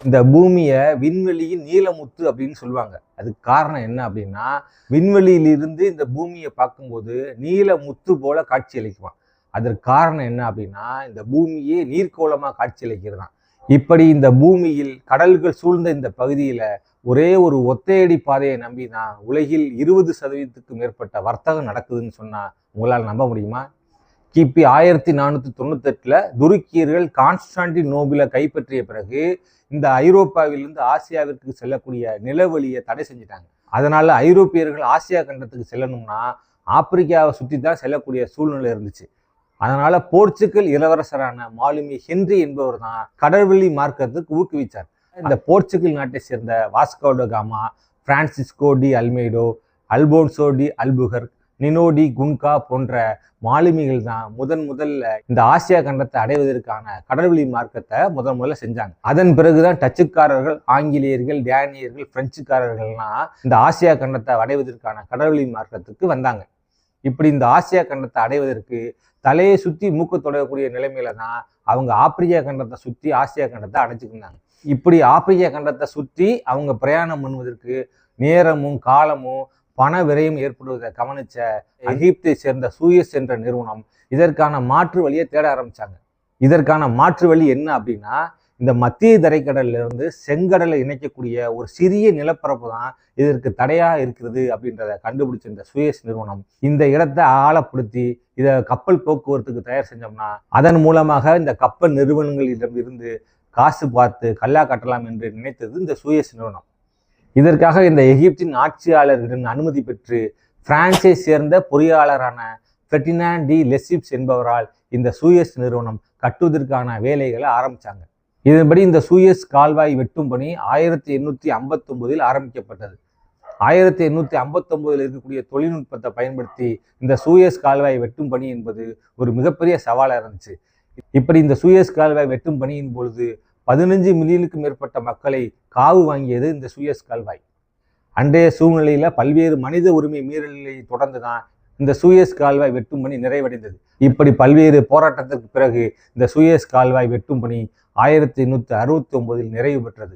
இந்த பூமியை விண்வெளியின் நீலமுத்து அப்படின்னு சொல்லுவாங்க. அதுக்கு காரணம் என்ன அப்படின்னா, விண்வெளியிலிருந்து இந்த பூமியை பார்க்கும்போது நீலமுத்து போல காட்சியளிக்குமா. அதற்கு காரணம் என்ன அப்படின்னா, இந்த பூமியே நீர்க்கோளமாக காட்சியளிக்கிறதான். இப்படி இந்த பூமியில் கடல்கள் சூழ்ந்த இந்த பகுதியில ஒரே ஒரு ஒத்தையடி பாதையை நம்பி தான் உலகில் 20% மேற்பட்ட வர்த்தகம் நடக்குதுன்னு சொன்னா உங்களால் நம்ப முடியுமா? கிபி 1498 துருக்கியர்கள் கான்ஸ்டான்டினோபிளை கைப்பற்றிய பிறகு இந்த ஐரோப்பாவிலிருந்து ஆசியாவிற்கு செல்லக்கூடிய நிலவழியை தடை செஞ்சிட்டாங்க. அதனால ஐரோப்பியர்கள் ஆசியா கண்டத்துக்கு செல்லணும்னா ஆப்பிரிக்காவை சுற்றி தான் செல்லக்கூடிய சூழ்நிலை இருந்துச்சு. அதனால போர்ச்சுகல் இளவரசரான மாலுமி ஹென்றி என்பவர் தான் கடல்வெளி மார்க்கத்துக்கு ஊக்குவிச்சார். இந்த போர்ச்சுகல் நாட்டை சேர்ந்த Vasco da Gama, Francisco de Almeida, Afonso de Albuquerque, Nuno de Cunha போன்ற மாலுமிகள் தான் முதல்ல இந்த ஆசியா கண்டத்தை அடைவதற்கான கடல்வெளி மார்க்கத்தை முதல்ல செஞ்சாங்க. அதன் பிறகுதான் டச்சுக்காரர்கள், ஆங்கிலேயர்கள், டேனியர்கள், பிரெஞ்சுக்காரர்கள்லாம் இந்த ஆசியா கண்டத்தை அடைவதற்கான கடல்வெளி மார்க்கத்துக்கு வந்தாங்க. இப்படி இந்த ஆசியா கண்டத்தை அடைவதற்கு தலையை சுற்றி மூக்க தொடரக்கூடிய நிலைமையில தான் அவங்க ஆப்பிரிக்கா கண்டத்தை சுற்றி ஆசியா கண்டத்தை அடைச்சிக்கிட்டாங்க. இப்படி ஆப்பிரிக்கா கண்டத்தை சுற்றி அவங்க பிரயாணம் பண்ணுவதற்கு நேரமும் காலமும் பண விரயம் ஏற்படுவதை கவனிச்ச எகிப்தை சேர்ந்த சூயஸ் என்ற நிறுவனம் இதற்கான மாற்று வழியை தேட ஆரம்பிச்சாங்க. இதற்கான மாற்று வழி என்ன அப்படின்னா, இந்த மத்திய தரைக்கடல்ல இருந்து செங்கடலை இணைக்கக்கூடிய ஒரு சிறிய நிலப்பரப்பு தான் இதற்கு தடையா இருக்கிறது அப்படின்றத கண்டுபிடிச்ச இந்த சூயஸ் நிறுவனம் இந்த இடத்தை ஆழப்படுத்தி இதை கப்பல் போக்குவரத்துக்கு தயார் செஞ்சோம்னா அதன் மூலமாக இந்த கப்பல் நிறுவனங்களிடம் இருந்து காசு பார்த்து கல்லா கட்டலாம் என்று நினைத்தது இந்த சூயஸ் நிறுவனம். இதற்காக இந்த எகிப்தின் ஆட்சியாளர்களின் அனுமதி பெற்று பிரான்சை சேர்ந்த பொறியாளரான பெர்டினாண்ட் டி லெசிப்ஸ் என்பவரால் இந்த சூயஸ் நிறுவனம் கட்டுவதற்கான வேலைகளை ஆரம்பிச்சாங்க. இதன்படி இந்த சூயஸ் கால்வாய் வெட்டும் பணி 1859 ஆரம்பிக்கப்பட்டது. 1859 இருக்கக்கூடிய தொழில்நுட்பத்தை பயன்படுத்தி இந்த சூயஸ் கால்வாய் வெட்டும் பணி என்பது ஒரு மிகப்பெரிய சவாலாக இருந்துச்சு. இப்படி இந்த சூயஸ் கால்வாய் வெட்டும் பணியின் பொழுது 15 மில்லியனுக்கு மேற்பட்ட மக்களை காவு வாங்கியது இந்த சூயஸ் கால்வாய். அன்றைய சூழ்நிலையில பல்வேறு மனித உரிமை மீறல்களை தொடர்ந்து தான் இந்த சூயஸ் கால்வாய் வெட்டும் பணி நிறைவடைந்தது. இப்படி பல்வேறு போராட்டத்திற்கு பிறகு இந்த சூயஸ் கால்வாய் வெட்டும் பணி 1869 நிறைவு பெற்றது.